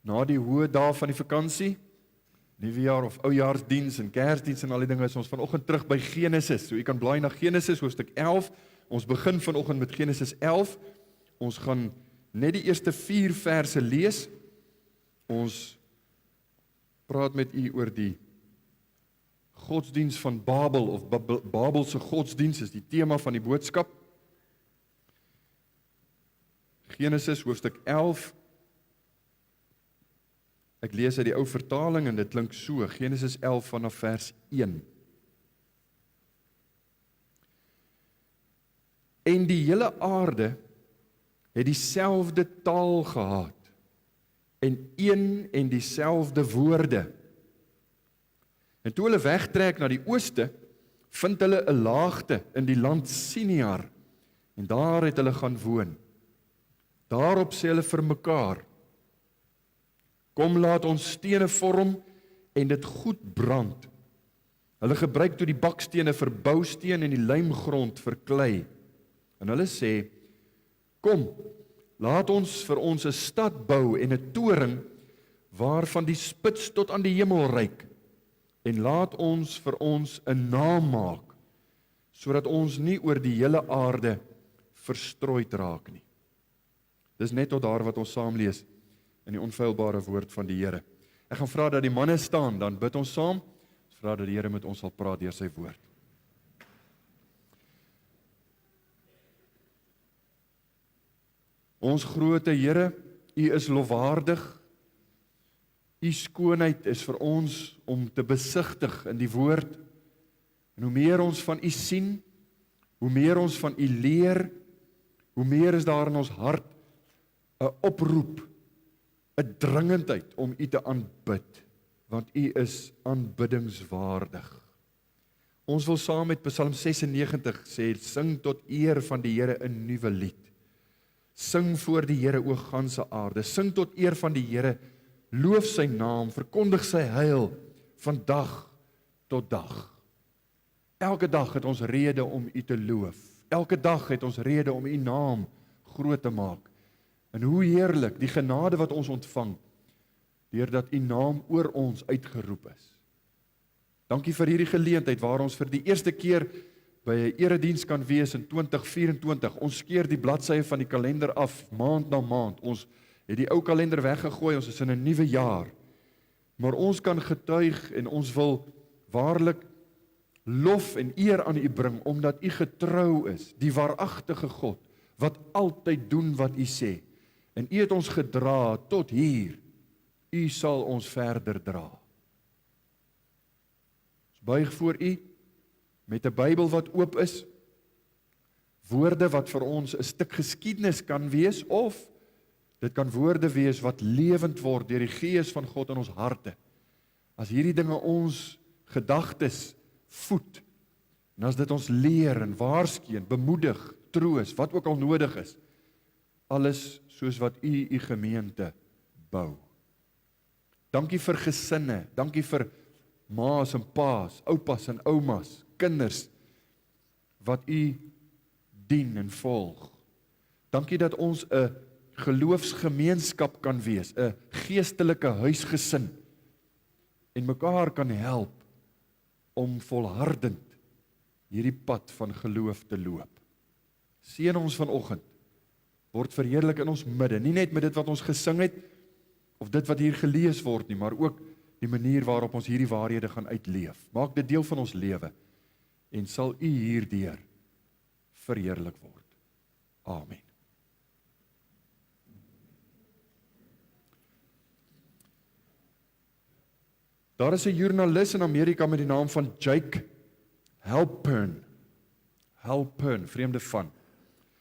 na die hoë dae van die vakansie, nuwejaar of oujaarsdiens en kersdiens en al die dinge, is ons vanoggend terug by Genesis. So jy kan blaai na Genesis hoofstuk 11. Ons begin vanoggend met Genesis 11. Ons gaan net die eerste 4 verse lees. Ons praat met u oor die godsdiens van Babel, of Babelse godsdiens is die tema van die boodskap. Genesis hoofstuk 11. Ek lees uit die ou vertaling en dit klink so, Genesis 11 vanaf vers 1. En die hele aarde het dieselfde taal gehad, en een en dieselfde woorde. En toe hulle wegtrek na die ooste, vind hulle 'n laagte in die land Siniar, en daar het hulle gaan woon. Daarop sê hulle vir mekaar, kom laat ons stene vorm en dit goed brand. Hulle gebruik toe die bakstene vir bousteen en die lijmgrond vir klei. En hulle sê, kom, laat ons vir ons 'n stad bou en 'n toring waarvan die spits tot aan die hemel reik. En laat ons vir ons 'n naam maak, sodat ons nie oor die hele aarde verstrooid raak nie. Dis net tot daar wat ons saam lees in die onfeilbare woord van die Here. Ek gaan vra dat die manne staan, dan bid ons saam. Ons vra dat die Here met ons sal praat deur sy woord. Ons groote Here, U is lofwaardig. U skoonheid is vir ons om te besigtig in die woord. En hoe meer ons van U sien, hoe meer ons van U leer, hoe meer is daar in ons hart 'n oproep, 'n dringendheid om U te aanbid, want U is aanbiddingswaardig. Ons wil saam met Psalm 96 sê, sing tot eer van die Here 'n nuwe lied. Sing voor die Here o ganse aarde, sing tot eer van die Here, loof sy naam, verkondig sy heil van dag tot dag. Elke dag het ons rede om U te loof. Elke dag het ons rede om U naam groot te maak. En hoe heerlik die genade wat ons ontvang, deurdat U naam oor ons uitgeroep is. Dankie vir hierdie geleentheid waar ons vir die eerste keer by 'n erediens kan wees in 2024. Ons skeer die bladsye van die kalender af, maand na maand. Ons het die ou kalender weggegooi, ons is in 'n nuwe jaar. Maar ons kan getuig en ons wil waarlik lof en eer aan U bring, omdat U getrou is, die waaragtige God, wat altyd doen wat U sê. En U het ons gedra tot hier, U sal ons verder dra. Ons buig voor U, met 'n Bybel wat oop is, woorde wat vir ons 'n stuk geskiedenis kan wees, of dit kan woorde wees wat lewend word deur die Gees van God in ons harte. As hierdie dinge ons gedagtes voed, en as dit ons leer en waarsku en bemoedig, troos, wat ook al nodig is, alles soos wat U gemeente bou. Dankie vir gesinne, dankie vir ma's en pa's, oupas en oumas, kinders, wat U dien en volg. Dankie dat ons 'n geloofsgemeenskap kan wees, 'n geestelike huisgesin, en mekaar kan help om volhardend hierdie pad van geloof te loop. Seën ons vanoggend, word verheerlik in ons midde, nie net met dit wat ons gesing het, of dit wat hier gelees word nie, maar ook die manier waarop ons hierdie waarhede gaan uitleef. Maak dit deel van ons lewe, en sal U hierdeur verheerlik word. Amen. Daar is 'n joernalis in Amerika met die naam van Jake Halpern. Halpern, vreemde van.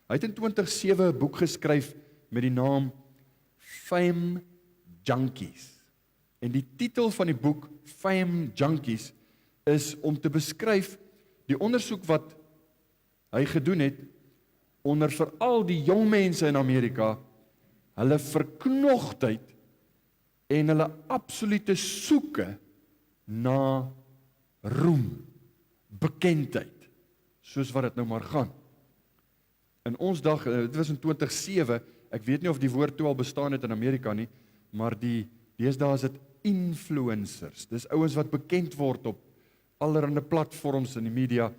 Hy het in 2007 'n boek geskryf met die naam Fame Junkies. En die titel van die boek, Fame Junkies, is om te beskryf die ondersoek wat hy gedoen het onder veral die jong mense in Amerika, hulle verknogtheid en hulle absolute soeke na roem, bekendheid, soos wat dit nou maar gaan. In ons dag, dit was in 2007, ek weet nie of die woord toe al bestaan het in Amerika nie, maar die Deesdae is dit influencers. Dis ouens wat bekend word op allerlei platforms in die media,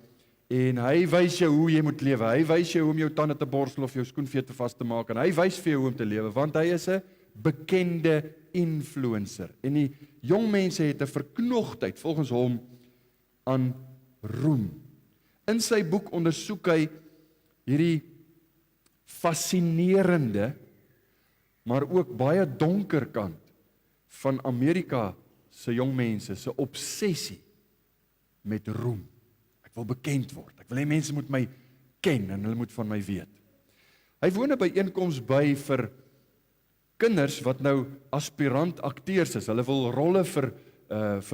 en hy wys jou hoe jy moet lewe. Hy wys jou hoe om jou tande te borstel of jou skoenvete vas te maak, en hy wys vir jou hoe om te lewe, want hy is 'n bekende influencer. En die jong mense het 'n verknogtheid volgens hom aan roem. In sy boek ondersoek hy hierdie fascinerende, maar ook baie donker kant van Amerika se jong mense se obsessie met roem. Ek wil bekend word. Ek wil hê mense moet my ken en hulle moet van my weet. Hy woon 'n byeenkoms by vir kinders wat nou aspirant akteurs is. Hulle wil rolle vir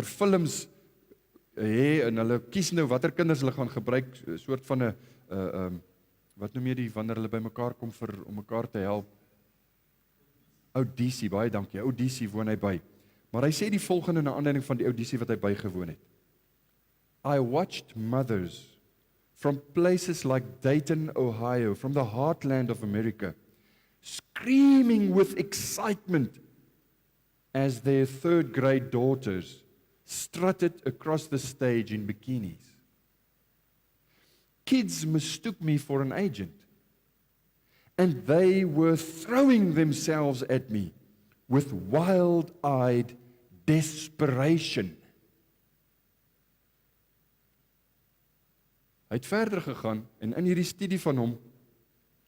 films hê en hulle kies nou watter kinders hulle gaan gebruik, soort van 'n wat noem jy die wanneer hulle bymekaar kom om mekaar te help? Audisie, baie dankie. Audisie woon hy by. Maar hy sê die volgende na aanleiding van die audisie wat hy bygewoon het. I watched mothers from places like Dayton, Ohio, from the heartland of America, screaming with excitement as their third-grade daughters strutted across the stage in bikinis. Kids mistook me for an agent, and they were throwing themselves at me with wild-eyed desperation. Hy het verder gegaan, en in hierdie studie van hom,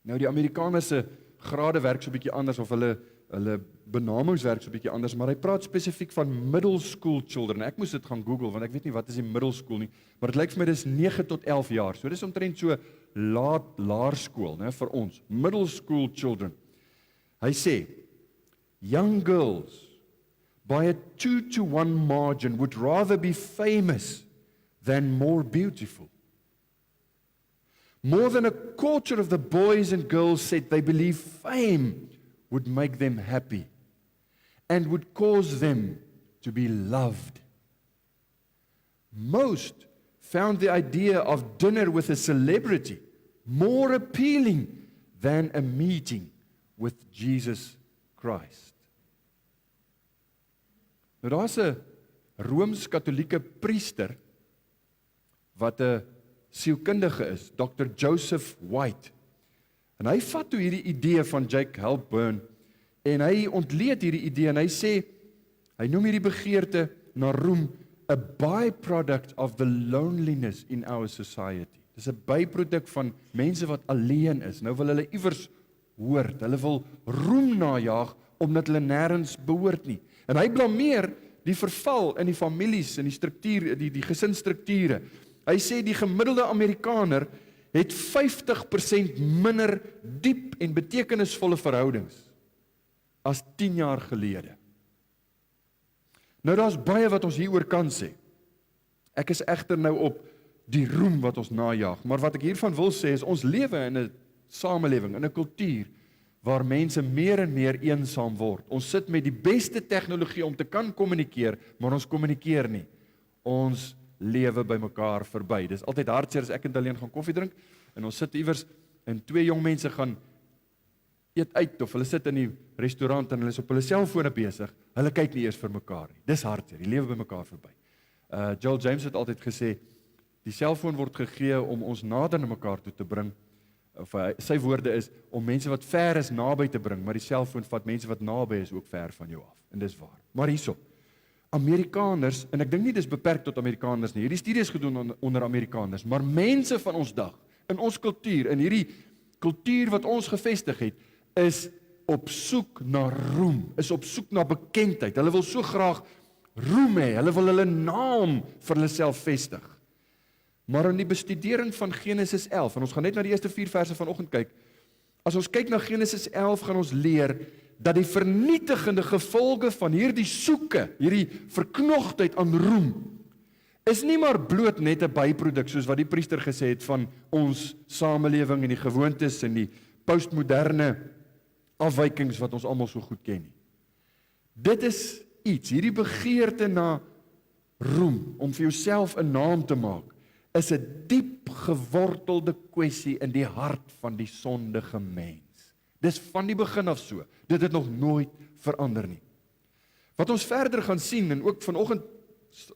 nou die Amerikaners se grade werk so 'n bietjie anders, of hulle benamings werk so 'n bietjie anders, maar hy praat spesifiek van middle school children. Ek moes dit gaan Google, want ek weet nie wat is die middle school nie, maar dit lyk vir my dis 9 tot 11 jaar, so dis omtrent so laerskool, né, vir ons, middle school children. Hy sê, young girls, by a 2-to-1 margin, would rather be famous than more beautiful. More than a quarter of the boys and girls said they believe fame would make them happy and would cause them to be loved. Most found the idea of dinner with a celebrity more appealing than a meeting with Jesus Christ. Nou daar's 'n Rooms-Katolieke priester wat 'n sielkundige is, Dr. Joseph White. En hy vat toe hierdie idee van Jake Halpern en hy ontleed hierdie idee en hy sê, hy noem hierdie begeerte na roem a byproduct of the loneliness in our society. Dis 'n byproduk van mense wat alleen is. Nou wil hulle iewers hoort. Hulle wil roem najag omdat hulle nêrens behoort nie. En hy blameer die verval in die families en die struktuur, die gesinsstrukture. Hy sê die gemiddelde Amerikaner het 50% minder diep en betekenisvolle verhoudings as 10 jaar gelede. Nou daar's baie wat ons hieroor kan sê. Ek is egter nou op die roem wat ons najag, maar wat ek hiervan wil sê is ons lewe in 'n samelewing, in 'n kultuur waar mense meer en meer eensaam word. Ons sit met die beste tegnologie om te kan kommunikeer, maar ons kommunikeer nie. Ons lewe by mekaar verby. Dis altyd hartseer as ek en Daleen gaan koffie drink en ons sit iewers en twee jong mense gaan eet uit of hulle sit in die restaurant en hulle is op hulle selfone besig. Hulle kyk nie eers vir mekaar nie. Dis hartseer. Die lewe by mekaar verby. Joel James het altyd gesê die selfoon word gegee om ons nader na mekaar toe te bring. Of sy woorde is om mense wat ver is naby te bring, maar die selfoon vat mense wat naby is ook ver van jou af. En dis waar. Maar hierso, Amerikaners, en ek dink nie dis beperk tot Amerikaners nie. Hierdie studie is gedoen onder Amerikaners, maar mense van ons dag, in ons kultuur, in hierdie kultuur wat ons gevestig het, is op soek na roem, is op soek na bekendheid. Hulle wil so graag roem hê, hulle wil hulle naam vir hulle self vestig. Maar in die bestudering van Genesis 11, en ons gaan net na die eerste 4 verse vanoggend kyk, as ons kyk na Genesis 11, gaan ons leer dat die vernietigende gevolge van hierdie soeke, hierdie verknogtheid aan roem, is nie maar bloot net 'n byproduk, soos wat die priester gesê het, van ons samelewing en die gewoontes en die postmoderne afwykings wat ons almal so goed ken nie. Dit is iets, hierdie begeerte na roem, om vir jouself 'n naam te maak, is 'n diep gewortelde kwessie in die hart van die sondige mens. Dis van die begin af so. Dit het nog nooit verander nie. Wat ons verder gaan sien, en ook vanoggend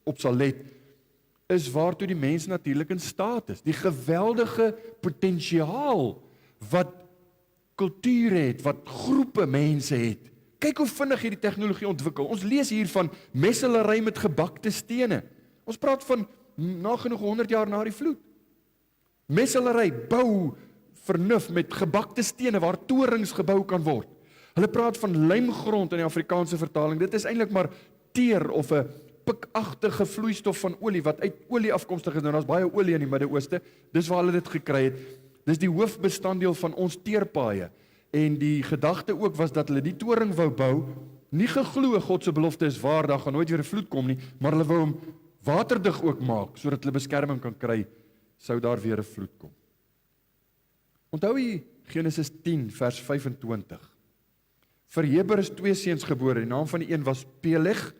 op sal let, is waartoe die mens natuurlik in staat is. Die geweldige potensiaal wat kultuur het, wat groepe mense het. Kyk hoe vinnig hierdie tegnologie ontwikkel. Ons lees hier van messelary met gebakte stene. Ons praat van nagenoeg 100 jaar na die vloed. Messelary, bou vernuf met gebakte stene waar torings gebou kan word. Hulle praat van lijmgrond in die Afrikaanse vertaling. Dit is eintlik maar teer of 'n pikagtige vloeistof van olie wat uit olie afkomstig is. Nou daar's baie olie in die Midde-Ooste. Dis waar hulle dit gekry het. Dis die hoofbestanddeel van ons teerpaaie. En die gedagte ook was dat hulle die toring wou bou, nie geglo God se belofte is waar, daar gaan nooit weer 'n vloed kom nie, maar hulle wou hom waterdig ook maak, sodat hulle beskerming kan kry, sou daar weer 'n vloed kom. Onthou jy Genesis 10 vers 25. Vir Heber is 2 seuns gebore, die naam van die een was Peleg,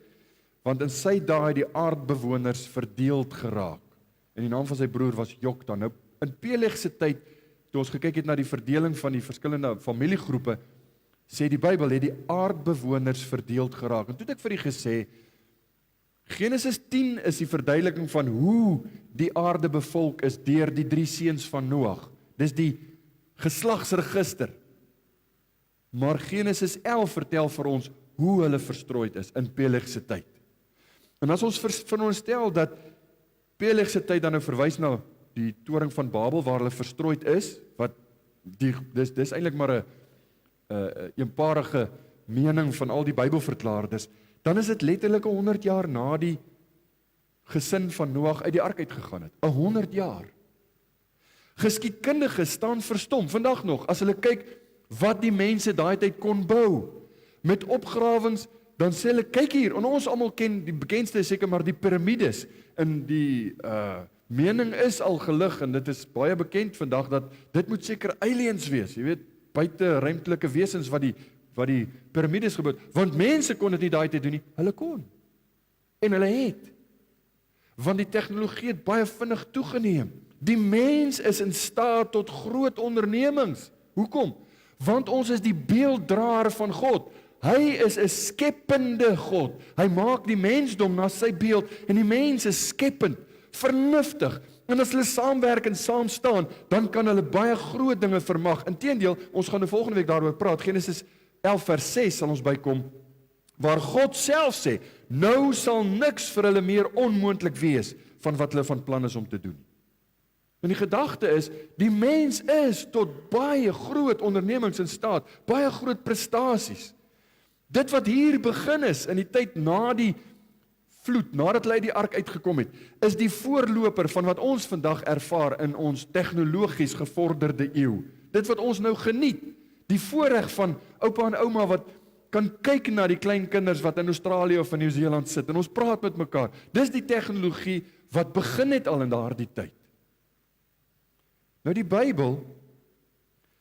want in sy dae het die aardbewoners verdeeld geraak. En die naam van sy broer was Joktan. Nou, in Peleg se tyd, toe ons gekyk het na die verdeling van die verskillende familiegroepe, sê die Bybel het die aardbewoners verdeeld geraak. En toe het ek vir u gesê, Genesis 10 is die verduideliking van hoe die aarde bevolk is deur die 3 seuns van Noag. Dis die geslagsregister. Maar Genesis 11 vertel vir ons hoe hulle verstrooid is in Peleg se tyd. En as ons veronderstel dat Peleg se tyd dan nou verwys na die toring van Babel waar hulle verstrooid is, wat dis eintlik maar 'n eenparige mening van al die Bybelverklaarders, dan is dit letterlik 100 jaar na die gesin van Noag uit die ark uitgegaan het. 100 jaar. Geskiedkundiges staan verstom vandag nog as hulle kyk wat die mense daai tyd kon bou met opgrawings. Dan sê hulle, kyk hier, en ons almal ken die bekendste is seker maar die piramides. In die mening is al gelig en dit is baie bekend vandag dat dit moet seker aliens wees. Jy weet, buite ruimtelike wesens wat die piramides gebou het. Want mense kon dit nie daai tyd doen nie. Hulle kon. En hulle het. Want die tegnologie het baie vinnig toegeneem. Die mens is in staat tot groot ondernemings. Hoekom? Want ons is die beelddraer van God. Hy is 'n skepende God. Hy maak die mensdom na sy beeld en die mens is skepend, vernuftig. En as hulle saamwerk en saam staan, dan kan hulle baie groot dinge vermag. Inteendeel, ons gaan volgende week daaroor praat. Genesis 11 vers 6 sal ons bykom, waar God self sê, nou sal niks vir hulle meer onmoontlik wees van wat hulle van plan is om te doen. En die gedagte is, die mens is tot baie groot ondernemings in staat, baie groot prestasies. Dit wat hier begin is, in die tyd na die vloed, nadat hulle uit die ark uitgekom het, is die voorloper van wat ons vandag ervaar in ons tegnologies gevorderde eeu. Dit wat ons nou geniet, die voorreg van oupa en ouma wat kan kyk na die klein kinders wat in Australië of in Nieu-Seeland sit, en ons praat met mekaar. Dis die tegnologie wat begin het al in daardie tyd. Nou die Bybel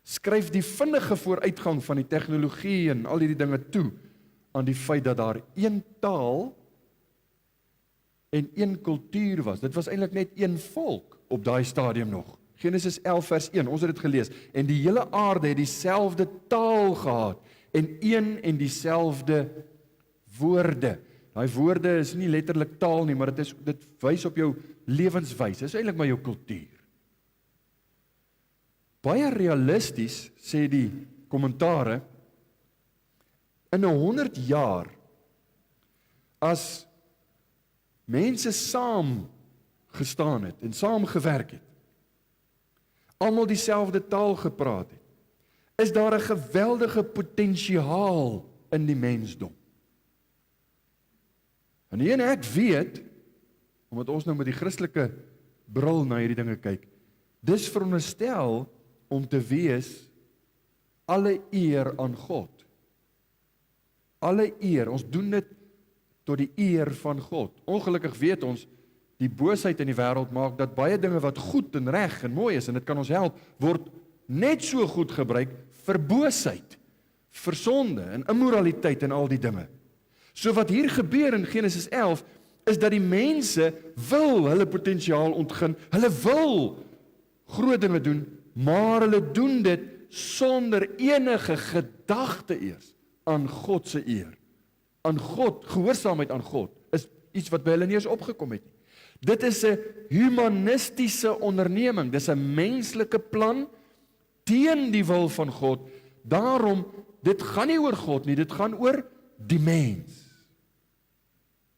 skryf die vinnige vooruitgang van die tegnologie en al hierdie dinge toe aan die feit dat daar een taal en een kultuur was. Dit was eintlik net een volk op daai stadium nog. Genesis 11 vers 1, ons het dit gelees. En die hele aarde het dieselfde taal gehad en een en dieselfde woorde. Daai woorde is nie letterlik taal nie, maar dit wys op jou lewenswyse. Dit is eintlik maar jou kultuur. Baie realisties, sê die kommentare, in 100 jaar, as mense saam gestaan het en saam gewerk het, almal dieselfde taal gepraat het, is daar 'n geweldige potensiaal in die mensdom. En ek weet, omdat ons nou met die Christelike bril na hierdie dinge kyk, dis veronderstel om te wees alle eer aan God. Alle eer, ons doen dit tot die eer van God. Ongelukkig weet ons, die boosheid in die wêreld maak dat baie dinge wat goed en reg en mooi is, en dit kan ons help, word net so goed gebruik vir boosheid, vir sonde en immoraliteit en al die dinge. So wat hier gebeur in Genesis 11, is dat die mense wil hulle potensiaal ontgin, hulle wil groot dinge doen, maar hulle doen dit sonder enige gedagte eers aan God se eer. aan God, gehoorsaamheid aan God, is iets wat by hulle nie eens opgekom het nie. Dit is 'n humanistiese onderneming, dis 'n menslike plan teen die wil van God. Daarom, dit gaan nie oor God nie, dit gaan oor die mens.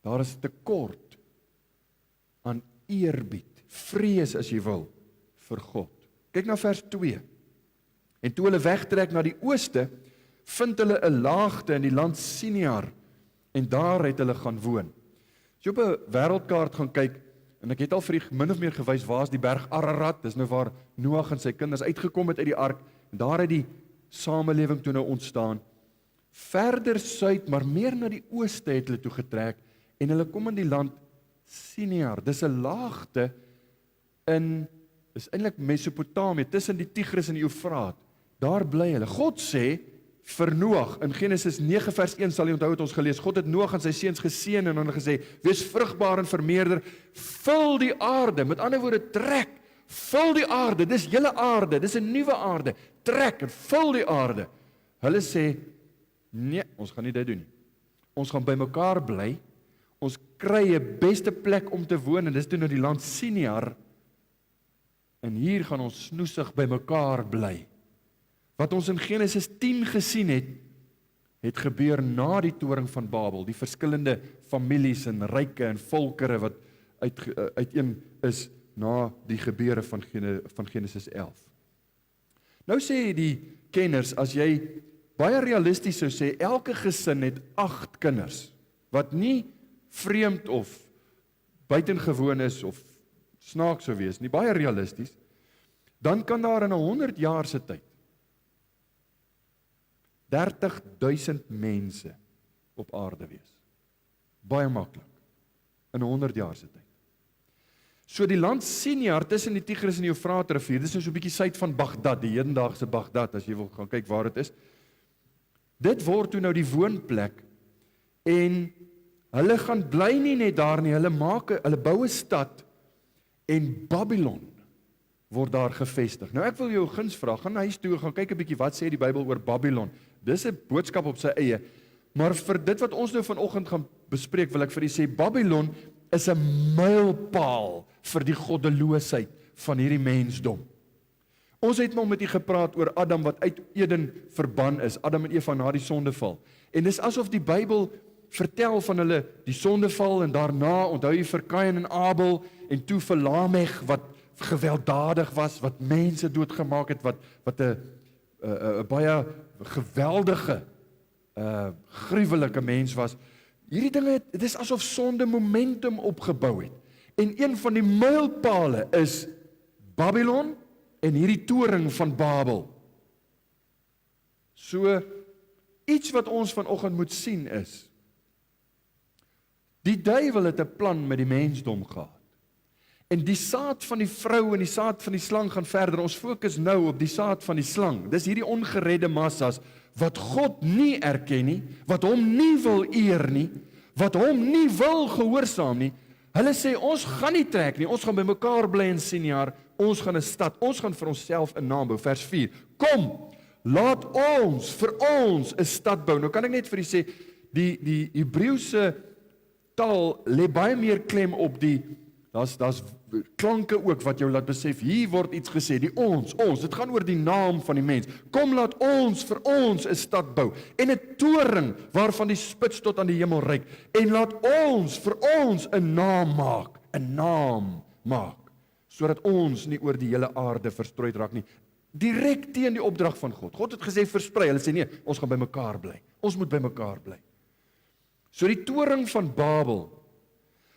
Daar is tekort aan eerbied, vrees as jy wil, vir God. Kyk na vers 2. En toe hulle wegtrek na die ooste, vind hulle 'n laagte in die land Siniar, en daar het hulle gaan woon. As jy op 'n wêreldkaart gaan kyk, en ek het al vir min of meer gewys, waar is die berg Ararat, dis nou waar Noag en sy kinders uitgekom het uit die ark, en daar het die samelewing toe nou ontstaan. Verder suid, maar meer na die ooste het hulle toe getrek, en hulle kom in die land Siniar. Dis 'n laagte is eintlik Mesopotamië, tussen die Tigris en die Eufraat. Daar bly hulle. God sê vir Noag, in Genesis 9 vers 1 sal jy onthou het ons gelees, God het Noag en sy seuns geseën en dan gesê, wees vrugbaar en vermeerder, vul die aarde, met ander woorde trek, vul die aarde, dis julle aarde, dis 'n nuwe aarde, trek en vul die aarde. Hulle sê, nee, ons gaan nie dit doen nie. Ons gaan by mekaar bly, ons kry 'n beste plek om te woon, en dis toe nou die land Siniar, en hier gaan ons snoesig by mekaar bly. Wat ons in Genesis 10 gesien het gebeur na die toring van Babel, die verskillende families en ryke en volkere wat uiteen is na die gebeure van Genesis 11. Nou sê die kenners, as jy baie realisties sou sê, elke gesin het 8 kinders, wat nie vreemd of buitengewoon is of snaaks sou wees nie, baie realisties, dan kan daar in 100 jaar se tyd 30,000 mense op aarde wees. Baie maklik, in 100 jaar se tyd. So die land Siniar tussen die Tigris en die Eufraat rivier, dis nou so 'n bietjie suid van Bagdad, die hedendaagse Bagdad, as jy wil gaan kyk waar dit is. Dit word toe nou die woonplek, en hulle gaan bly nie net daar nie, hulle bou 'n stad, en Babylon word daar gevestig. Nou ek wil jou guns vra, gaan huis toe, gaan kyk 'n bietjie wat sê die Bybel oor Babylon. Dis 'n boodskap op sy eie, maar vir dit wat ons nou vanoggend gaan bespreek, wil ek vir u sê, Babylon is 'n mylpaal vir die goddeloosheid van hierdie mensdom. Ons het nou met u gepraat oor Adam wat uit Eden verban is, Adam en Eva na die sondeval. En dis asof die Bybel vertel van hulle die sondeval, en daarna onthou jy vir Kain en Abel, en toe vir Lameg wat gewelddadig was, wat mense doodgemaak het, wat 'n baie geweldige, gruwelike mens was. Hierdie dinge, dit is asof sonde momentum opgebou het. En een van die mylpale is Babylon en hierdie toring van Babel. So, iets wat ons vanoggend moet sien is, die duiwel het 'n plan met die mensdom gehad. En die saad van die vrou en die saad van die slang gaan verder. Ons fokus nou op die saad van die slang. Dis hierdie ongeredde massas wat God nie erken nie, wat hom nie wil eer nie, wat hom nie wil gehoorsaam nie. Hulle sê, ons gaan nie trek nie, ons gaan by mekaar bly in Siniar, ons gaan 'n stad, ons gaan vir onsself 'n naam bou. Vers 4, kom, laat ons vir ons 'n stad bou. Nou kan ek net vir u sê, die Hebreëse taal lê baie meer klem op daar's klanke ook wat jou laat besef, hier word iets gesê, die ons, dit gaan oor die naam van die mens. Kom, laat ons vir ons 'n stad bou, en 'n toring waarvan die spits tot aan die hemel reik, en laat ons vir ons 'n naam maak, sodat ons nie oor die hele aarde verstrooi raak nie. Direk teen die opdrag van God. God het gesê versprei, hulle sê nee, ons gaan by mekaar bly. Ons moet by mekaar bly. So die toring van Babel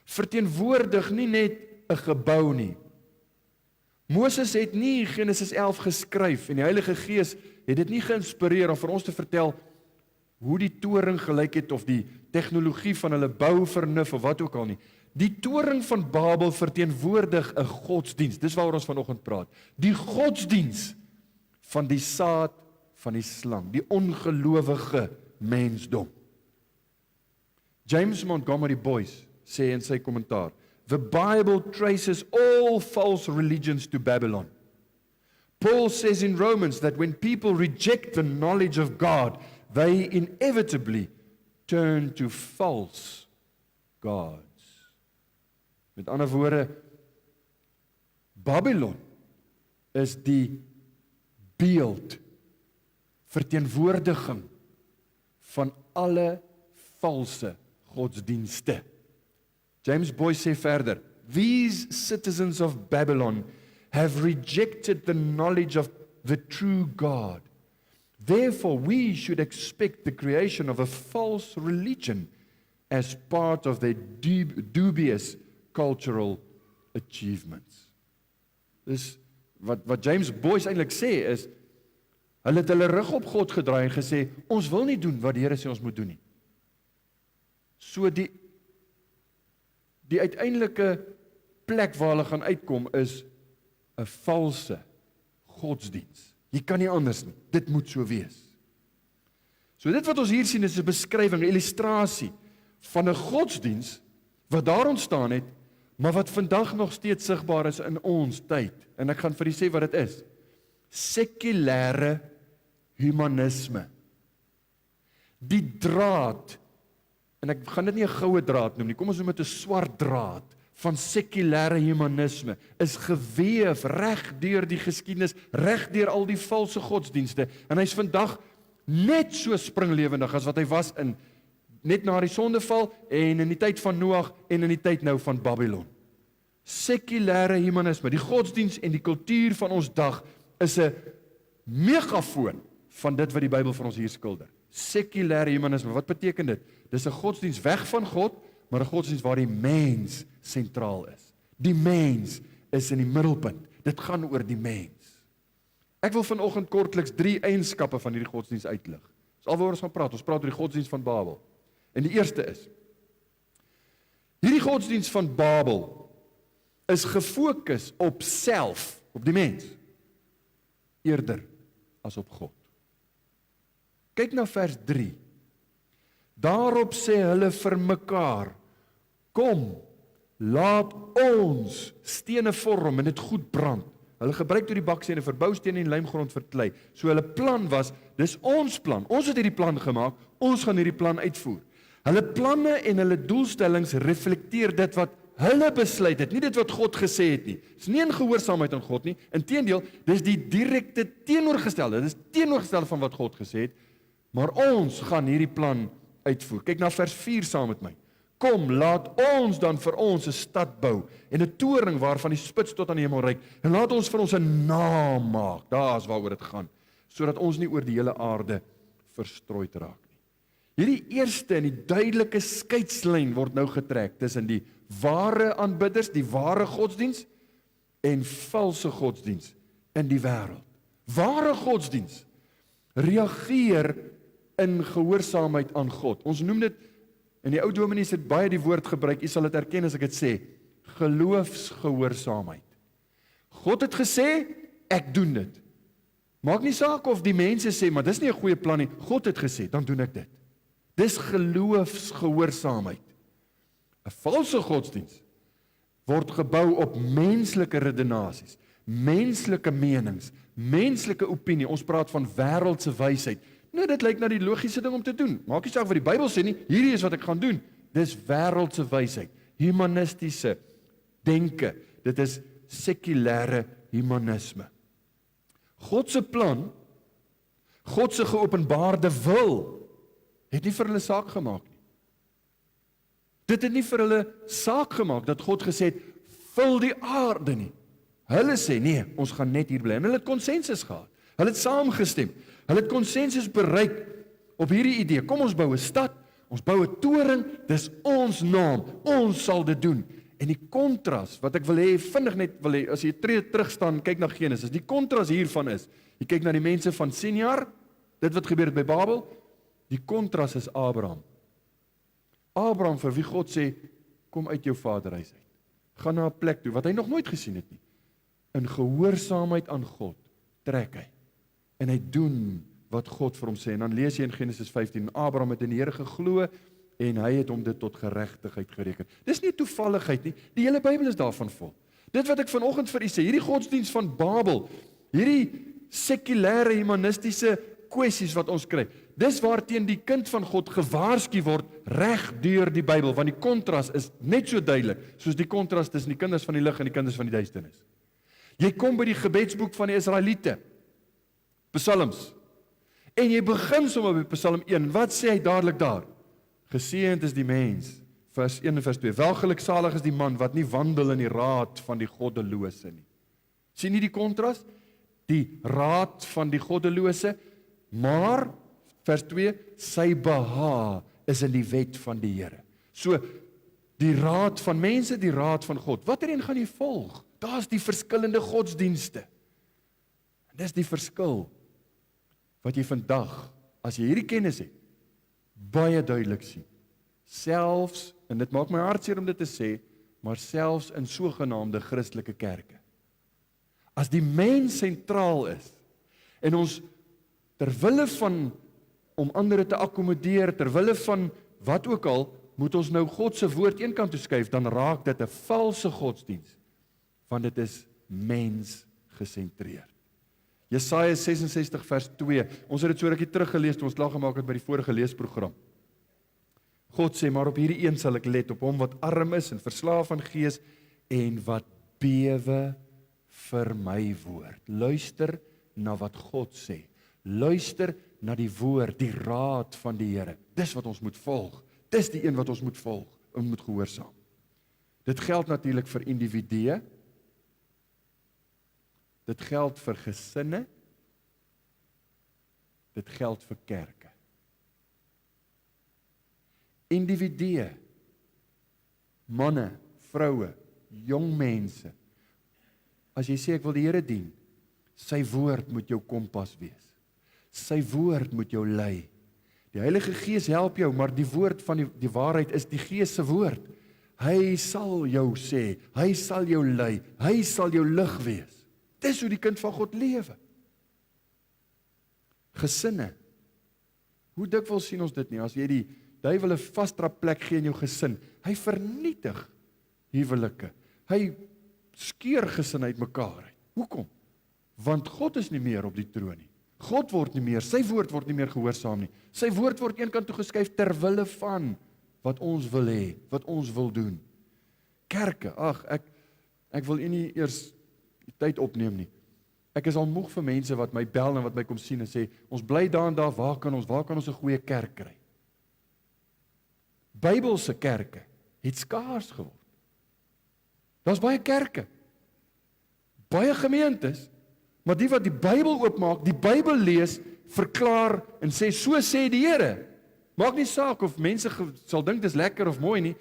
verteenwoordig nie net 'n gebou nie. Moses het nie Genesis 11 geskryf en die Heilige Gees het dit nie geïnspireer om vir ons te vertel hoe die toring gelyk het of die tegnologie van hulle bouvernuf of wat ook al nie. Die toring van Babel verteenwoordig 'n godsdiens. Dis waaroor ons vanoggend praat. Die godsdiens van die saad van die slang, die ongelowige mensdom. James Montgomery Boyce sê in sy kommentaar, the Bible traces all false religions to Babylon. Paul says in Romans that when people reject the knowledge of God, they inevitably turn to false gods. Met ander woorde, Babylon is die beeld, verteenwoordiging van alle valse godsdienste. James Boyce sê verder, these citizens of Babylon have rejected the knowledge of the true God. Therefore, we should expect the creation of a false religion as part of their dubious cultural achievements. Dus wat James Boyce eintlik sê is, hulle het hulle rug op God gedraai en gesê, ons wil nie doen wat die Here sê ons moet doen nie. So die uiteindelike plek waar hulle gaan uitkom is 'n valse godsdiens. Jy kan nie anders nie, dit moet so wees. So dit wat ons hier sien is 'n beskrywing, 'n illustrasie van 'n godsdiens wat daar ontstaan het, maar wat vandag nog steeds sigbaar is in ons tyd. En ek gaan vir julle sê wat dit is. Sekulêre humanisme. Die draad, en ek gaan dit nie 'n goue draad noem nie, kom ons noem dit 'n swart draad van sekulêre humanisme, is geweef reg deur die geskiedenis, reg deur al die valse godsdienste, en hy's vandag net so springlewendig as wat hy was net na die sondeval, en in die tyd van Noag, en in die tyd nou van Babylon. Sekulêre humanisme, die godsdiens en die kultuur van ons dag, is 'n megafoon van dit wat die Bybel vir ons hier skilder. Sekulêre humanisme, wat beteken dit? Dis 'n godsdiens weg van God, maar 'n godsdiens waar die mens sentraal is. Die mens is in die middelpunt. Dit gaan oor die mens. Ek wil vanoggend kortliks 3 eienskappe van hierdie godsdiens uitlig. Dis alwaaroor ons gaan praat. Ons praat oor die godsdiens van Babel. En die eerste is, hierdie godsdiens van Babel is gefokus op self, op die mens, eerder as op God. Kyk na vers 3. Daarop sê hulle vir mekaar, kom, laat ons stene vorm en dit goed brand. Hulle gebruik toe die bakstene vir boustene en lijmgrond verklei. So hulle plan was, dis ons plan. Ons het hierdie plan gemaak, ons gaan hierdie plan uitvoer. Hulle planne en hulle doelstellings reflekteer dit wat hulle besluit het, nie dit wat God gesê het nie. Dis nie in gehoorsaamheid aan God nie. Inteendeel, dis die direkte teenoorgestelde. Dis teenoorgestelde van wat God gesê het. Maar ons gaan hierdie plan uitvoer. Kyk na vers 4 saam met my. Kom, laat ons dan vir ons 'n stad bou en 'n toring waarvan die spits tot aan die hemel reik. En laat ons vir ons 'n naam maak. Daar's waaroor dit gaan, sodat ons nie oor die hele aarde verstrooid raak nie. Hierdie eerste en die duidelike skeidslyn word nou getrek tussen die ware aanbidders, die ware godsdiens en valse godsdiens in die wêreld. Ware godsdiens reageer in gehoorsaamheid aan God. Ons noem dit, en die ou dominees het baie die woord gebruik, jy sal dit erken as ek dit sê, geloofsgehoorsaamheid. God het gesê, ek doen dit. Maak nie saak of die mense sê, maar dis nie 'n goeie plan nie. God het gesê, dan doen ek dit. Dis geloofsgehoorsaamheid. 'n Valse godsdiens word gebou op menslike redenasies, menslike menings, menslike opinie. Ons praat van wêreldse wysheid. Nou, dit lyk na die logiese ding om te doen. Maak nie saak wat die Bybel sê nie, hierdie is wat ek gaan doen. Dis wêreldse wysheid, humanistiese denke. Dit is sekulêre humanisme. God se plan, God se geopenbaarde wil, het nie vir hulle saak gemaak nie. Dit het nie vir hulle saak gemaak dat God gesê het, vul die aarde nie. Hulle sê, nee, ons gaan net hier bly. En hulle het konsensus gehad. Hulle het saamgestem. Hulle het konsensus bereik op hierdie idee. Kom ons bou 'n stad, ons bou 'n toring, dis ons naam, ons sal dit doen. En die kontras, wat ek wil hê, vinnig net wil hê, as jy terug staan, kyk na Genesis, die kontras hiervan is, jy kyk na die mense van Sinjar, dit wat gebeur het by Babel, die kontras is Abraham. Abraham vir wie God sê, kom uit jou vaderhuis uit. Gaan na 'n plek toe, wat hy nog nooit gesien het nie. In gehoorsaamheid aan God, trek hy. En hy doen wat God vir hom sê. En dan lees jy in Genesis 15, Abraham het in die Here geglo, en hy het hom dit tot geregtigheid gereken. Dis nie toevalligheid nie, die hele Bybel is daarvan vol. Dit wat ek vanoggend vir u sê, hierdie godsdiens van Babel, hierdie sekulêre humanistiese kwessies wat ons kry, Dis waarteen die kind van God gewaarsku word reg deur die Bybel, want die kontras is net so duidelik soos die kontras tussen die kinders van die lig en die kinders van die duisternis. Jy kom by die gebedsboek van die Israeliete, Psalms, en jy begin sommer by Psalm 1, wat sê hy dadelik daar? Geseënd is die mens, vers 1 en vers 2, welgeluksalig is die man wat nie wandel in die raad van die goddelose nie. Sien nie die kontras? Die raad van die goddelose, maar, vers 2, sy behaag is in die wet van die Here. So, die raad van mense, die raad van God. Watter een gaan jy volg? Daar is die verskillende godsdienste. En dis die verskil wat jy vandag, as jy hierdie kennis het, baie duidelik sien. Selfs, en dit maak my hartseer om dit te sê, maar selfs in sogenaamde Christelike kerke. As die mens sentraal is, en ons terwille van om ander te akkommodeer, terwille van wat ook al, moet ons nou God se woord eenkant toe skuif, dan raak dit 'n valse godsdiens, want dit is mens gesentreerd. Jesaja 66 vers 2, ons het dit so rukkie teruggelees, toe ons klaar gemaak het by die vorige leesprogram. God sê, maar op hierdie een sal ek let, op hom wat arm is en verslaaf van gees, en wat bewe vir my woord. Luister na wat God sê. Luister na die woord, die raad van die Here. Dis wat ons moet volg. Dis die een wat ons moet volg, en moet gehoorsaam. Dit geld natuurlik vir individue, dit geld vir gesinne, dit geld vir kerke. Individue, manne, vroue, jong mense, as jy sê ek wil die Here dien, sy woord moet jou kompas wees. Sy woord moet jou lei. Die Heilige Gees help jou, maar die woord van die waarheid is die Gees se woord. Hy sal jou sê, hy sal jou lei, hy sal jou lig wees. Dis hoe die kind van God lewe. Gesinne. Hoe dikwels sien ons dit nie, as jy die duiwel 'n vastrap plek gee in jou gesin, hy vernietig huwelike. Hy skeur gesin uitmekaar uit. Hoekom? Want God is nie meer op die troon nie. God word nie meer, sy woord word nie meer gehoorsaam nie. Sy woord word eenkant toe geskuif ter wille van wat ons wil hê, wat ons wil doen. Kerke, ek wil nie eers die tyd opneem nie. Ek is al moeg vir mense wat my bel en wat my kom sien en sê, ons bly daar en daar, waar kan ons 'n goeie kerk kry? Bybelse kerke het skaars geword. Daar's baie kerke, baie gemeentes, maar die wat die Bybel oopmaak, die Bybel lees, verklaar en sê, so sê die Here. Maak nie saak of mense sal dink dis lekker of mooi nie,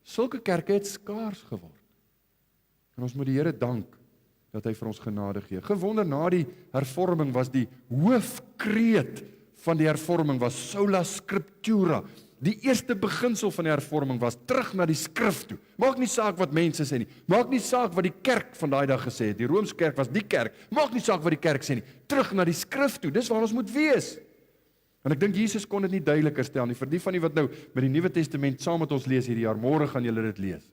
sulke kerke het skaars geword. En ons moet die Here dank dat hy vir ons genade gee. Gewonder na die hervorming was die hoofkreet van die hervorming was sola scriptura. Die eerste beginsel van die hervorming was terug na die skrif toe. Maak nie saak wat mense sê nie. Maak nie saak wat die kerk van daai dag gesê het. Die Romeinse kerk was die kerk. Maak nie saak wat die kerk sê nie. Terug na die skrif toe. Dis waar ons moet wees. En ek dink Jesus kon dit nie duideliker stel nie. Vir die van die wat nou met die Nuwe Testament saam met ons lees hierdie jaar, môre gaan julle dit lees.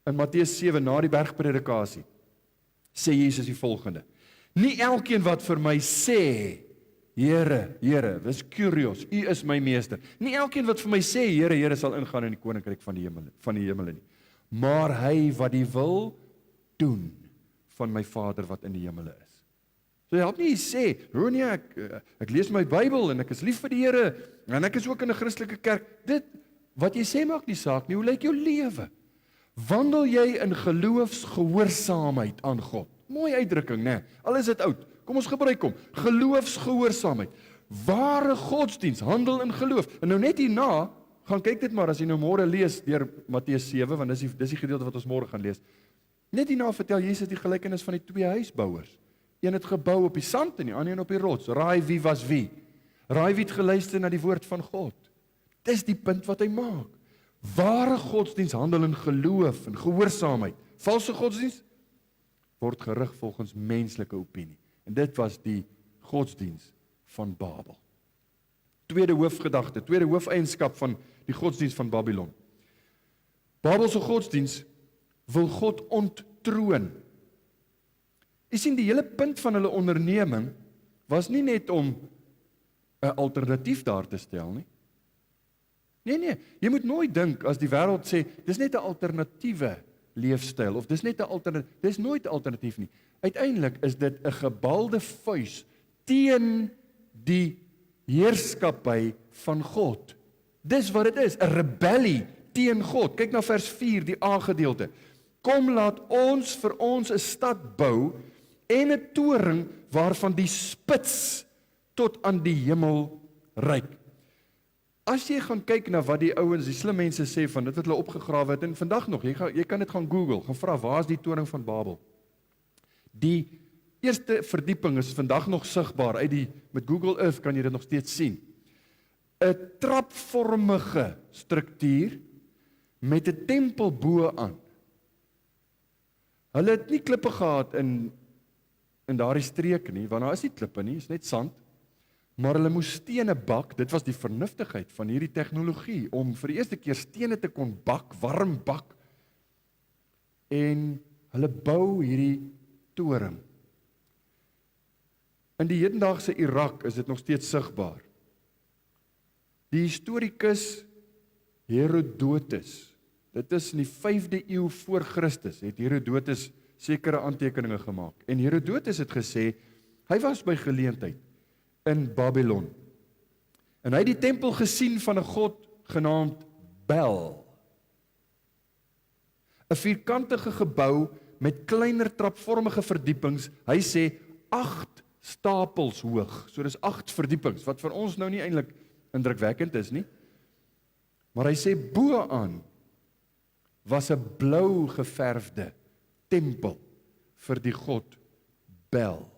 In Matteus 7 na die bergpredikasie sê Jesus die volgende: nie elkeen wat vir my sê, Here, Here, dis kurios, U is my meester. Nie elkeen wat vir my sê, Here, Here, sal ingaan in die koninkryk van die hemele nie. Maar hy wat die wil doen van my Vader wat in die hemele is. So help nie sê, nee, ek lees my Bybel en ek is lief vir die Here en ek is ook in 'n Christelike kerk. Dit wat jy sê maak nie saak nie. Hoe lyk jou lewe? Wandel jy in geloofsgehoorsaamheid aan God? Mooi uitdrukking, né? Al is dit oud. Kom ons gebruik hom. Geloofsgehoorsaamheid. Ware godsdiens, handel in geloof. En nou net hierna, gaan kyk dit maar as jy nou môre lees deur Matteus 7, want dis die gedeelte wat ons môre gaan lees. Net hierna vertel Jesus die gelykenis van die twee huisbouers. Een het gebou op die sand en die ander een op die rots. Raai wie was wie? Raai wie het geluister na die woord van God? Dis die punt wat hy maak. Ware godsdiens handel in geloof en gehoorsaamheid. Valse godsdiens word gerig volgens menslike opinie. En dit was die godsdiens van Babel. Tweede hoofgedagte, tweede hoofeienskap van die godsdiens van Babylon. Babelse godsdiens wil God onttroon. Jy sien, die hele punt van hulle onderneming was nie net om 'n alternatief daar te stel nie. Nee, jy moet nooit dink as die wêreld sê, dis net 'n alternatiewe leefstyl, of dis net 'n alternatief, dis nooit 'n alternatief nie. Uiteindelik is dit 'n gebalde vuis teen die heerskappy van God. Dis wat dit is, 'n rebellie teen God. Kyk na vers 4, die A-gedeelte. Kom laat ons vir ons 'n stad bou en 'n toring waarvan die spits tot aan die hemel reik. As jy gaan kyk na wat die ouens, die slim mense sê van dit wat hulle opgegrawe het, en vandag nog, jy kan dit gaan Google, gaan vra, waar is die toring van Babel? Die eerste verdieping is vandag nog sigbaar, met Google Earth kan jy dit nog steeds sien. 'n trapvormige struktuur met 'n tempel bo aan. Hulle het nie klippe gehad in daardie streek nie, want daar is nie klippe nie, is net sand. Maar hulle moes stene bak, dit was die vernuftigheid van hierdie tegnologie, om vir die eerste keer stene te kon bak, warm bak, en hulle bou hierdie toring. In die hedendaagse Irak is dit nog steeds sigbaar. Die historikus Herodotus, dit is in die 5de eeu voor Christus, het Herodotus sekere aantekeninge gemaak. En Herodotus het gesê, hy was by geleentheid in Babylon. En hy het die tempel gesien van 'n god genaamd Bel. 'n vierkantige gebou met kleiner trapvormige verdiepings, hy sê 8 stapels hoog. So dis 8 verdiepings, wat vir ons nou nie eintlik indrukwekkend is nie. Maar hy sê bo-aan was 'n blou geverfde tempel vir die god Bel.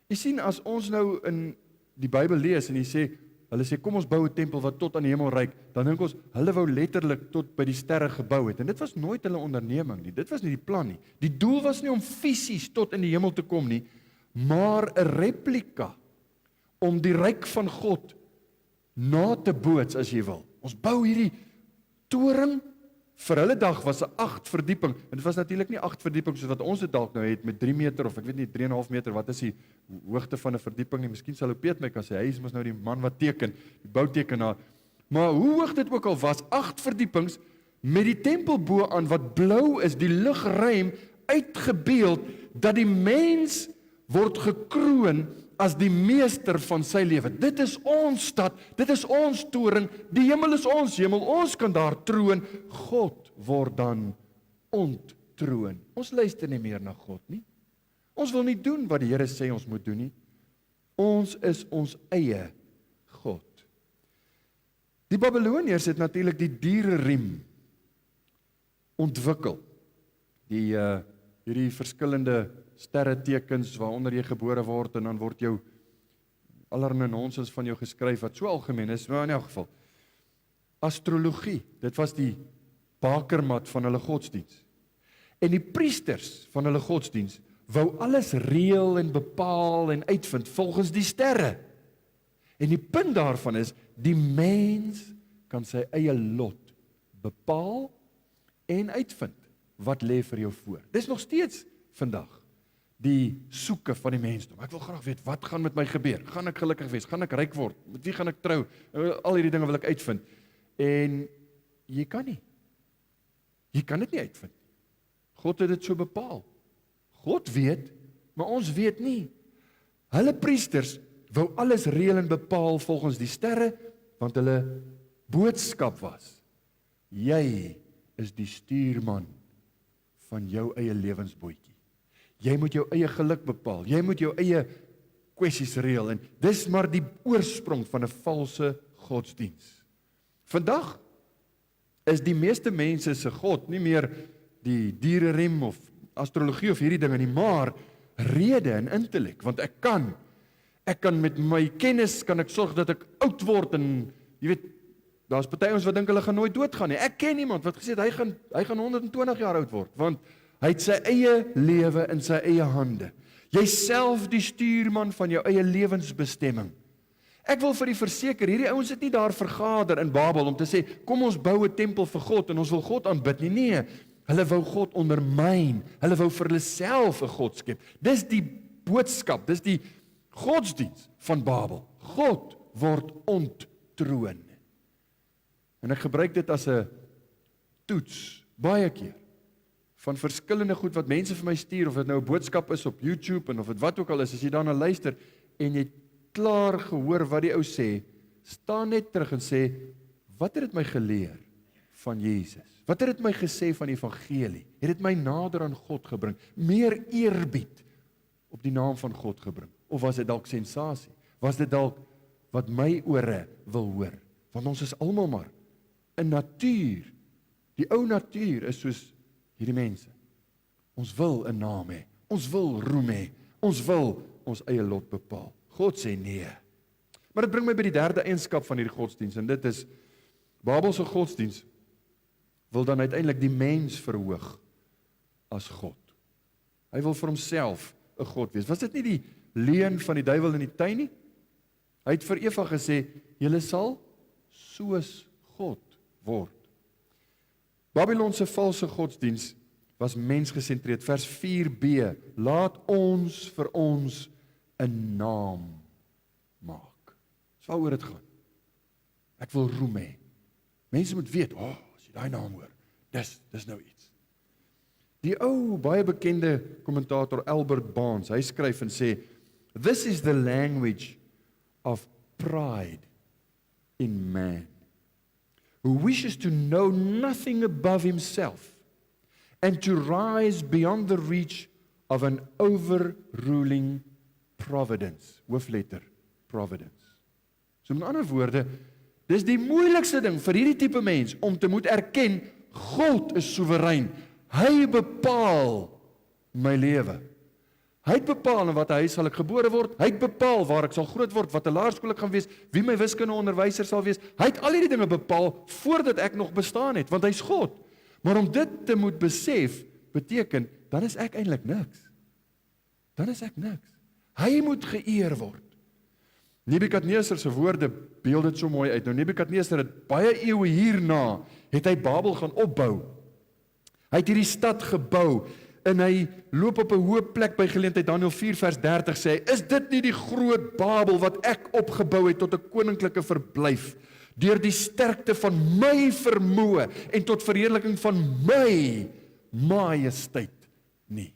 Jy sien, as ons nou in die Bybel lees en hulle sê kom ons bou 'n tempel wat tot aan die hemel reik, dan dink ons, hulle wou letterlik tot by die sterre gebou het. En dit was nooit hulle onderneming nie, dit was nie die plan nie. Die doel was nie om fisies tot in die hemel te kom nie, maar 'n replika om die ryk van God na te boots, as jy wil. Ons bou hierdie toring. Vir hulle dag was 'n 8 verdieping, en dit was natuurlik nie 8 verdieping soos wat ons dit dalk nou het met 3 meter of ek weet nie 3,5 meter, wat is die hoogte van 'n verdieping nie? Miskien sal Piet my kan sê, hy is mos nou die man wat teken, die boutekenaar. Maar hoe hoog dit ook al was, 8 verdiepings met die tempel bo-aan wat blou is, die lugruim uitgebeeld dat die mens word gekroon as die meester van sy lewe. Dit is ons stad, dit is ons toring, die hemel is ons hemel, ons kan daar troon, God word dan onttroon. Ons luister nie meer na God nie. Ons wil nie doen wat die Here sê ons moet doen nie. Ons is ons eie God. Die Babiloniërs het natuurlik die diereriem ontwikkel. Hierdie verskillende sterretekens waaronder jy gebore word, en dan word jou allerlei nonsens van jou geskryf wat so algemeen is, maar in elk geval. Astrologie, dit was die bakermat van hulle godsdiens. En die priesters van hulle godsdiens wou alles reël en bepaal en uitvind volgens die sterre. En die punt daarvan is, die mens kan sy eie lot bepaal en uitvind wat lê vir jou voor. Dis nog steeds vandag die soeke van die mensdom. Ek wil graag weet, wat gaan met my gebeur? Gaan ek gelukkig wees? Gaan ek ryk word? Met wie gaan ek trou? Al hierdie dinge wil ek uitvind. En jy kan nie. Jy kan dit nie uitvind. God het dit so bepaal. God weet, maar ons weet nie. Hulle priesters wou alles reël en bepaal volgens die sterre, want hulle boodskap was, jy is die stuurman van jou eie lewensbootjie. Jy moet jou eie geluk bepaal, jy moet jou eie kwessies reël, en dis maar die oorsprong van 'n valse godsdiens. Vandag is die meeste mense se God nie meer die diereriem of astrologie of hierdie dinge nie, maar rede en intellek, want ek kan met my kennis kan ek sorg dat ek oud word, en jy weet, daar's party ons wat dink hulle gaan nooit doodgaan nie. Ek ken iemand wat gesê het hy gaan 120 jaar oud word, want hy het sy eie lewe in sy eie hande. Jy self die stuurman van jou eie lewensbestemming. Ek wil vir u verseker, hierdie ouens het nie daar vergader in Babel om te sê, kom ons bou 'n tempel vir God en ons wil God aanbid nie. Nee, hulle wou God ondermyn. Hulle wou vir hulle self 'n God skep. Dis die boodskap, dis die godsdiens van Babel. God word onttroon. En ek gebruik dit as 'n toets, baie keer, van verskillende goed wat mense vir my stuur, of dit nou 'n boodskap is op YouTube, en of dit wat ook al is, as jy daarna luister, en jy klaar gehoor wat die ou sê, staan net terug en sê, wat het dit my geleer van Jesus? Wat het dit my gesê van die evangelie? Het dit my nader aan God gebring? Meer eerbied op die naam van God gebring? Of was dit dalk sensasie? Was dit dalk wat my ore wil hoor? Want ons is almal maar in natuur. Die ou natuur is soos hierdie mense. Ons wil 'n naam hê. Ons wil roem hê. Ons wil ons eie lot bepaal. God sê nee. Maar dit bring my by die derde eienskap van hierdie godsdiens, en dit is, Babelse godsdiens wil dan uiteindelik die mens verhoog as God. Hy wil vir homself 'n God wees. Was dit nie die leuen van die duiwel in die tuin nie? Hy het vir Eva gesê, julle sal soos God word. Babylon se valse godsdiens was mensgesentreerd. Vers 4b, laat ons vir ons 'n naam maak. Dis waaroor dit gaan. Ek wil roem hê. Mense moet weet, as jy daai naam hoor, dis nou iets. Die ou, baie bekende kommentator Albert Barnes, hy skryf en sê, this is the language of pride in man, who wishes to know nothing above himself, and to rise beyond the reach of an overruling providence, hoofletter, providence. So met ander woorde, dis die moeilikste ding vir hierdie tipe mens, om te moet erken, God is soewerein, hy bepaal my lewe. Hy het bepaal in watter huis sal ek gebore word, hy het bepaal waar ek sal groot word, wat 'n laerskool ek gaan wees, wie my wiskundeonderwyser sal wees, hy het al hierdie dinge bepaal, voordat ek nog bestaan het, want hy's God. Maar om dit te moet besef, beteken, dan is ek eintlik niks. Dan is ek niks. Hy moet geëer word. Nebukadneser se woorde beeld dit so mooi uit. Nou Nebukadneser het baie eeue hierna, het hy Babel gaan opbou. Hy het hierdie stad gebou, en hy loop op 'n hoë plek by geleentheid, Daniël 4 vers 30 sê hy, is dit nie die groot Babel wat ek opgebou het tot 'n koninklike verblyf, deur die sterkte van my vermoë en tot verheerliking van my majesteit nie.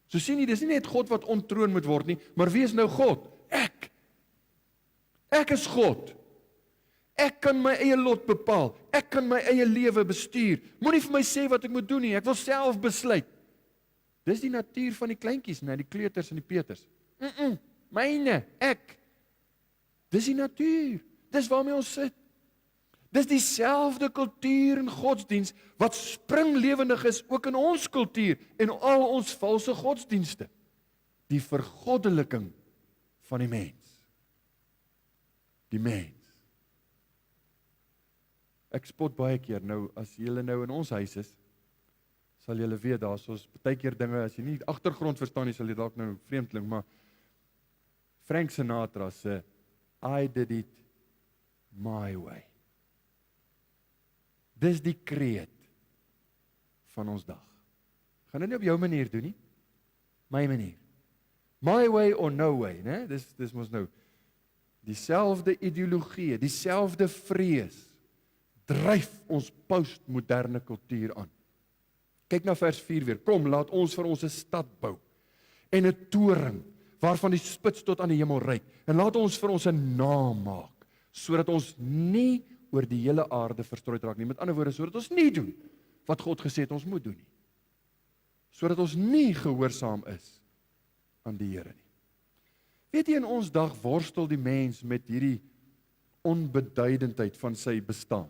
So sien jy, dis nie net God wat onttroon moet word nie, maar wie is nou God? Ek is God. Ek kan my eie lot bepaal. Ek kan my eie lewe bestuur. Moenie vir my sê wat ek moet doen nie. Ek wil self besluit. Dis die natuur van die kleintjies, die kleuters en die peters. Myne, ek. Dis die natuur. Dis waarmee ons sit. Dis dieselfde kultuur en godsdiens wat springlewendig is ook in ons kultuur en al ons valse godsdienste. Die vergoddeliking van die mens. Die mens. Ek spot baie keer nou, as julle nou in ons huis is, sal julle weet, daar is ons baie keer dinge, as jy nie agtergrond verstaan nie, sal jy dalk nou vreemd klink, maar Frank Sinatra sê, I did it my way. Dis die kreet van ons dag. Gaan dit nie op jou manier doen nie, my manier. My way or no way, né? Dis mos nou dieselfde ideologie, dieselfde vrees dryf ons postmoderne kultuur aan. Kyk na vers 4 weer. Kom, laat ons vir ons 'n stad bou en 'n toring waarvan die spits tot aan die hemel reik, en laat ons vir ons 'n naam maak, sodat ons nie oor die hele aarde verstrooid raak nie. Met ander woorde, sodat ons nie doen wat God gesê het ons moet doen nie. Sodat ons nie gehoorsaam is aan die Here nie. Weet jy, in ons dag worstel die mens met hierdie onbeduidendheid van sy bestaan.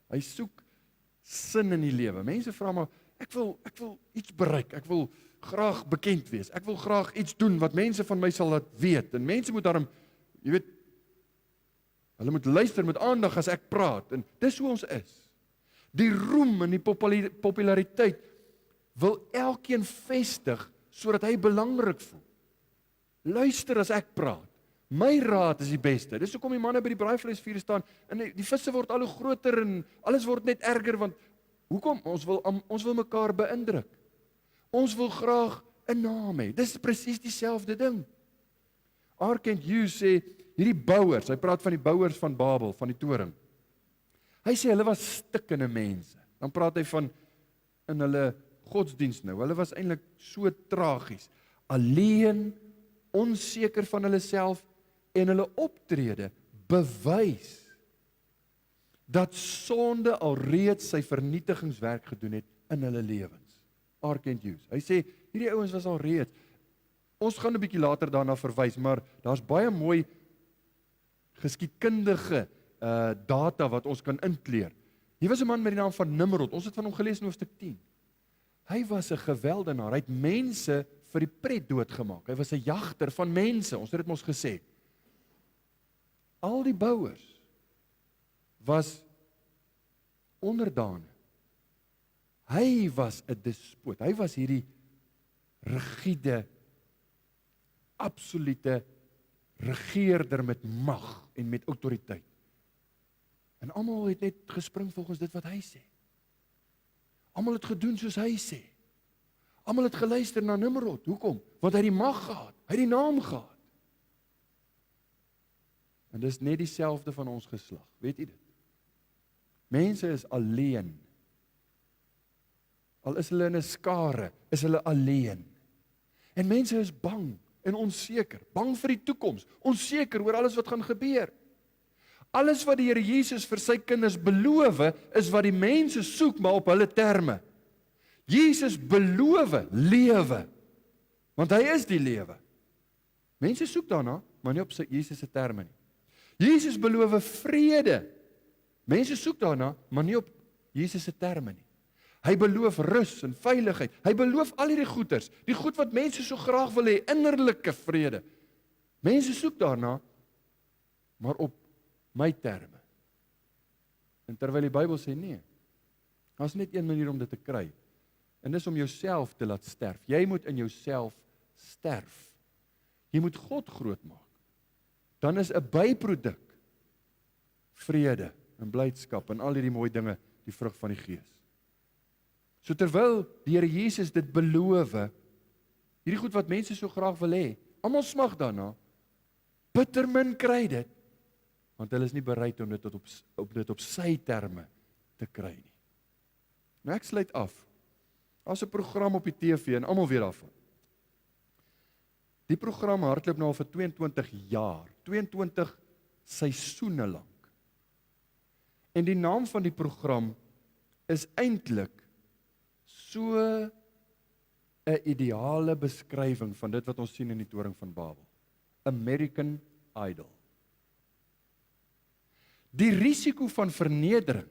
Hy soek sin in die lewe. Mense vra maar, ek wil iets bereik, ek wil graag bekend wees, ek wil graag iets doen wat mense van my sal laat weet, en mense moet daarom, jy weet, hulle moet luister met aandag as ek praat, en dis hoe ons is. Die roem en die populariteit wil elkeen vestig, sodat hy belangrik voel. Luister as ek praat. My raad is die beste. Dis hoekom die manne by die braaivleisvuur staan, en die visse word al hoe groter, en alles word net erger, want hoekom? Ons wil mekaar beïndruk. Ons wil graag 'n naam hê. Dis presies dieselfde ding. R. Kent Hughes sê, hierdie bouers, hy praat van die bouers van Babel, van die toring. Hy sê hulle was stikkende mense. Dan praat hy van in hulle godsdiens nou. Hulle was eintlik so tragies, alleen, onseker van hulle self en hulle optrede bewys dat sonde alreeds sy vernietigingswerk gedoen het in hulle lewens. Ark and Use. Hy sê, hierdie ouens was alreeds, ons gaan 'n bietjie later daarna verwys, maar daar's baie mooi geskiedkundige data wat ons kan inkleer. Hier was 'n man met die naam van Nimrod, ons het van hom gelees in hoofstuk 10. Hy was 'n geweldenaar, hy het mense vir die pret doodgemaak, hy was 'n jagter van mense, ons het dit mos gesê. Al die bouers was onderdane. Hy was 'n despoot, hy was hierdie rigiede, absolute regeerder met mag en met autoriteit. En almal het net gespring volgens dit wat hy sê. Almal het gedoen soos hy sê. Almal het geluister na Nimrod. Hoekom? Want hy het die mag gehad, hy het die naam gehad. En dis net dieselfde van ons geslag, weet jy dit? Mense is alleen. Al is hulle in 'n skare, is hulle alleen. En mense is bang en onseker, bang vir die toekoms, onseker oor alles wat gaan gebeur. Alles wat die Here Jesus vir sy kinders beloof, is wat die mense soek, maar op hulle terme. Jesus beloof lewe, want hy is die lewe. Mense soek daarna, maar nie op Jesus se terme nie. Jesus beloof vrede. Mense soek daarna, maar nie op Jesus se terme nie. Hy beloof rus en veiligheid. Hy beloof al hierdie goeders, die goed wat mense so graag wil hê, innerlike vrede. Mense soek daarna, maar op my terme. En terwyl die Bybel sê nee, daar's net een manier om dit te kry. En dis om jouself te laat sterf. Jy moet in jouself sterf. Jy moet God groot maak. Dan is 'n byproduk vrede en blydskap en al hierdie mooi dinge, die vrug van die Gees. So terwyl die Here Jesus dit beloof, hierdie goed wat mense so graag wil hê, almal smag daarna, bitter min kry dit, want hulle is nie bereid om dit op sy terme te kry nie. Nou ek sluit af. Daar's 'n program op die TV en almal weet daarvan. Die program hardloop nou al vir 22 jaar, 22 seisoene lank. En die naam van die program is eintlik so 'n ideale beskrywing van dit wat ons sien in die toring van Babel. American Idol. Die risiko van vernedering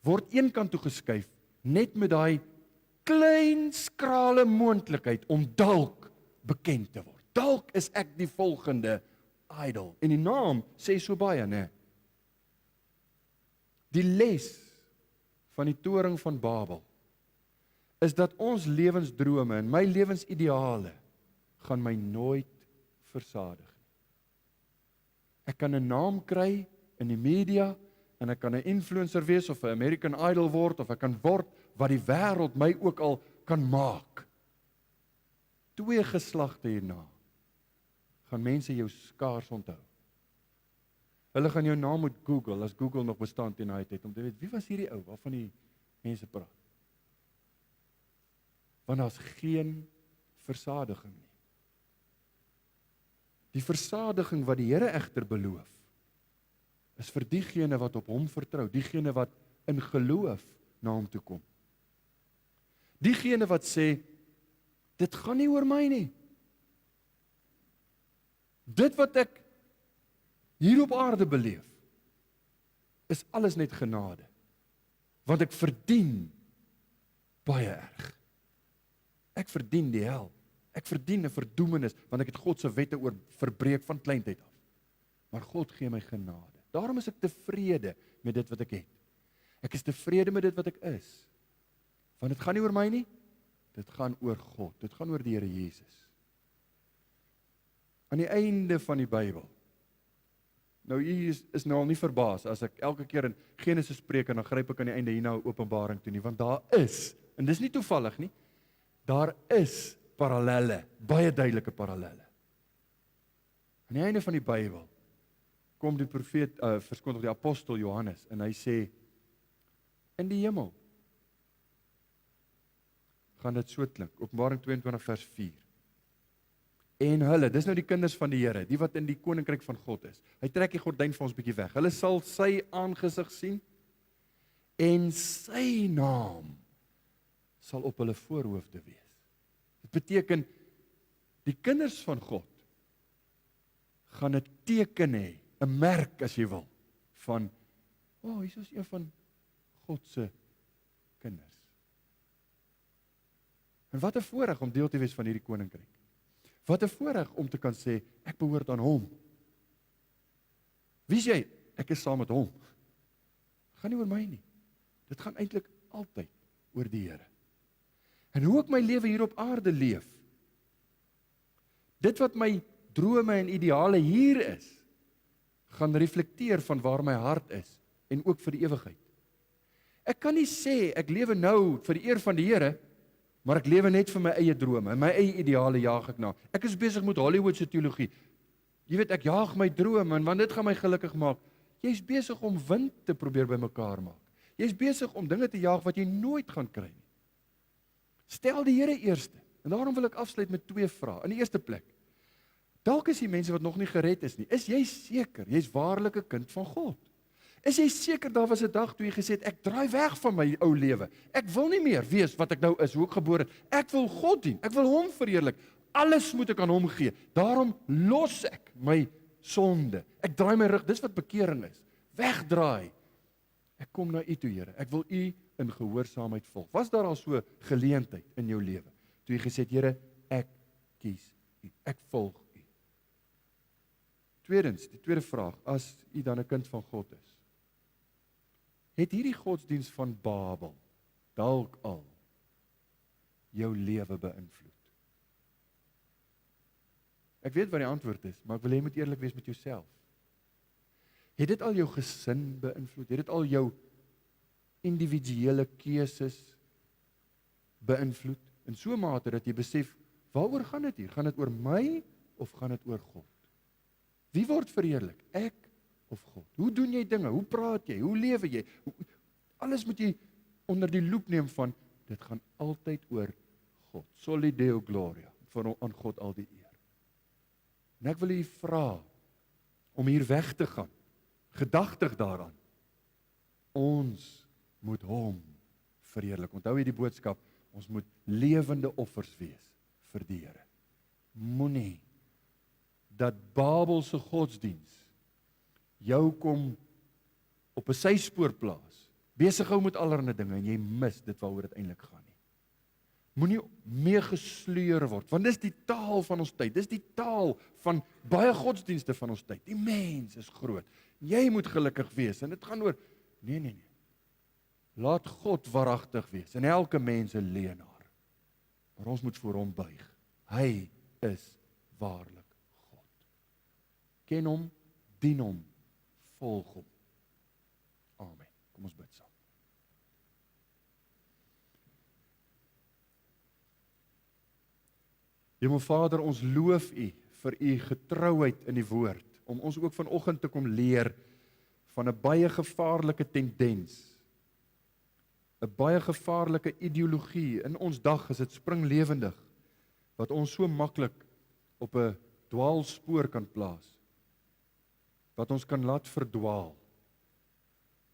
word eenkant toe geskuif net met daai klein skrale moontlikheid om dalk bekend te word. Dalk is ek die volgende idol. En die naam sê so baie, né? Die les van die toring van Babel is dat ons lewensdrome en my lewensideale gaan my nooit versadig nie. Ek kan 'n naam kry in die media en ek kan 'n influencer wees of 'n American Idol word of ek kan word wat die wêreld my ook al kan maak. 2 geslagte hierna gaan mense jou skaars onthou. Hulle gaan jou naam moet Google, as Google nog bestaan teen daai tyd, om te weet, wie was hierdie ou waarvan die mense praat? Want daar's geen versadiging nie. Die versadiging wat die Here egter beloof, is vir diegene wat op hom vertrou, diegene wat in geloof na hom toe kom. Diegene wat sê, dit gaan nie oor my nie. Dit wat ek hier op aarde beleef, is alles net genade. Want ek verdien baie erg. Ek verdien die hel. Ek verdien 'n verdoemenis, want ek het God se wette oor verbreek van kleintyd af. Maar God gee my genade. Daarom is ek tevrede met dit wat ek het. Ek is tevrede met dit wat ek is. Want dit gaan nie oor my nie, dit gaan oor God. Dit gaan oor die Here Jesus. Aan die einde van die Bybel, nou u is nou al nie verbaas as ek elke keer in Genesis spreek en dan gryp ek aan die einde hier na Openbaring toe nie, want daar is, en dis nie toevallig nie, daar is parallelle, baie duidelike parallelle. Aan die einde van die Bybel kom die profeet, verskyn die apostel Johannes, en hy sê, in die hemel, gaan dit so klink, Openbaring 22 vers 4, en hulle, dis nou die kinders van die Here, die wat in die koninkryk van God is, hy trek die gordyn vir ons bietjie weg, hulle sal sy aangesig sien, en sy naam sal op hulle voorhoofde wees. Dit beteken, die kinders van God gaan 'n teken hê, 'n merk as jy wil, van, hier is een van God se kinders. En wat 'n voorreg om deel te wees van hierdie koninkryk. Wat 'n voorreg om te kan sê, ek behoort aan hom. Wie is jy? Ek is saam met hom. Dit gaan nie oor my nie. Dit gaan eintlik altyd oor die Here. En hoe ek my lewe hier op aarde leef, dit wat my drome en ideale hier is, gaan reflekteer van waar my hart is, en ook vir die ewigheid. Ek kan nie sê, ek lewe nou vir die eer van die Here, maar ek lewe net vir my eie drome, en my eie ideale jaag ek na. Ek is besig met Hollywood se teologie. Jy weet, ek jaag my drome, en want dit gaan my gelukkig maak. Jy's besig om wind te probeer bymekaar maak. Jy's besig om dinge te jaag wat jy nooit gaan kry nie. Stel die Here eerste, en daarom wil ek afsluit met 2 vrae. In die eerste plek, dalk is die mense wat nog nie gered is nie, is jy seker, jy's waarlik 'n kind van God? Is jy seker, daar was 'n dag toe jy gesê het, ek draai weg van my ou lewe, ek wil nie meer wees wat ek nou is, hoe ek gebore het, ek wil God dien, ek wil hom verheerlik, alles moet ek aan hom gee, daarom los ek my sonde, ek draai my rug, dis wat bekering is, wegdraai, ek kom na u toe, Here, ek wil u in gehoorsaamheid volg. Was daar al so geleentheid in jou lewe, toe jy gesê het, Here, ek kies u, ek volg u. Tweedens, die tweede vraag, as u dan 'n kind van God is, het hierdie godsdiens van Babel dalk al jou lewe beïnvloed? Ek weet wat die antwoord is, maar ek wil hê jy moet eerlik wees met jouself. Het dit al jou gesin beïnvloed? Het dit al jou individuele keuses beïnvloed? In so 'n mate dat jy besef, waaroor gaan dit hier? Gaan dit oor my of gaan dit oor God? Wie word verheerlik? Ek of God? Hoe doen jy dinge? Hoe praat jy? Hoe lewe jy? Alles moet jy onder die loep neem van, dit gaan altyd oor God. Soli Deo Gloria, vir aan God al die eer. En ek wil u vra om hier weg te gaan, gedagtig daaraan. Ons moet hom verheerlik. Onthou jy die boodskap, ons moet lewende offers wees vir die Here. Moenie dat Babelse godsdiens jou kom op 'n syspoor plaas, besig hou met allerlei dinge, en jy mis dit waaroor dit eintlik gaan nie. Moenie meegesleur word, want dis die taal van ons tyd, dis die taal van baie godsdienste van ons tyd. Die mens is groot, jy moet gelukkig wees, en dit gaan oor, nee. Laat God waaragtig wees, en elke mens 'n leenaar. Maar ons moet voor hom buig. Hy is waarlik God. Ken hom, dien hom, volg hom. Amen. Kom ons bid saam. Hemelvader, ons loof u vir u getrouheid in die woord, om ons ook vanoggend te kom leer van 'n baie gevaarlike tendens, 'n baie gevaarlike ideologie. In ons dag is dit springlewendig, wat ons so maklik op 'n dwaalspoor kan plaas, wat ons kan laat verdwaal.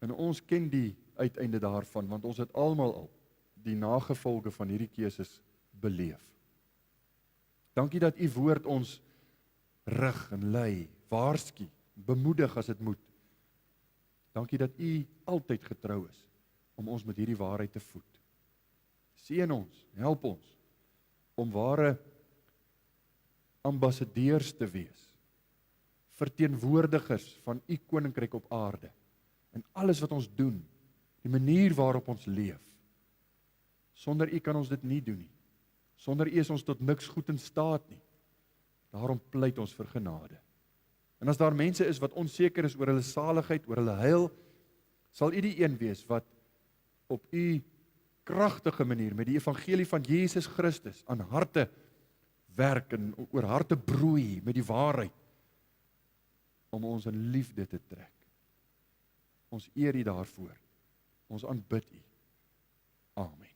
En ons ken die uiteinde daarvan, want ons het almal al die nagevolge van hierdie keuses beleef. Dankie dat u woord ons rig en lei, waarsku, bemoedig as dit moet. Dankie dat u altyd getrou is om ons met hierdie waarheid te voed. Seën ons, help ons om ware ambassadeurs te wees, verteenwoordigers van u koninkryk op aarde, en alles wat ons doen, die manier waarop ons leef. Sonder u kan ons dit nie doen nie. Sonder u is ons tot niks goed in staat nie. Daarom pleit ons vir genade. En as daar mense is wat onseker is oor hulle saligheid, oor hulle heil, sal u die een wees wat op u kragtige manier met die evangelie van Jesus Christus aan harte werk en oor harte broei met die waarheid. om ons in liefde te trek. Ons eer U daarvoor. Ons aanbid U. Amen.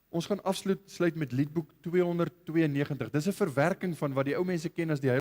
Ons gaan afsluit met liedboek 292. Dis 'n verwerking van wat die ou mense ken as die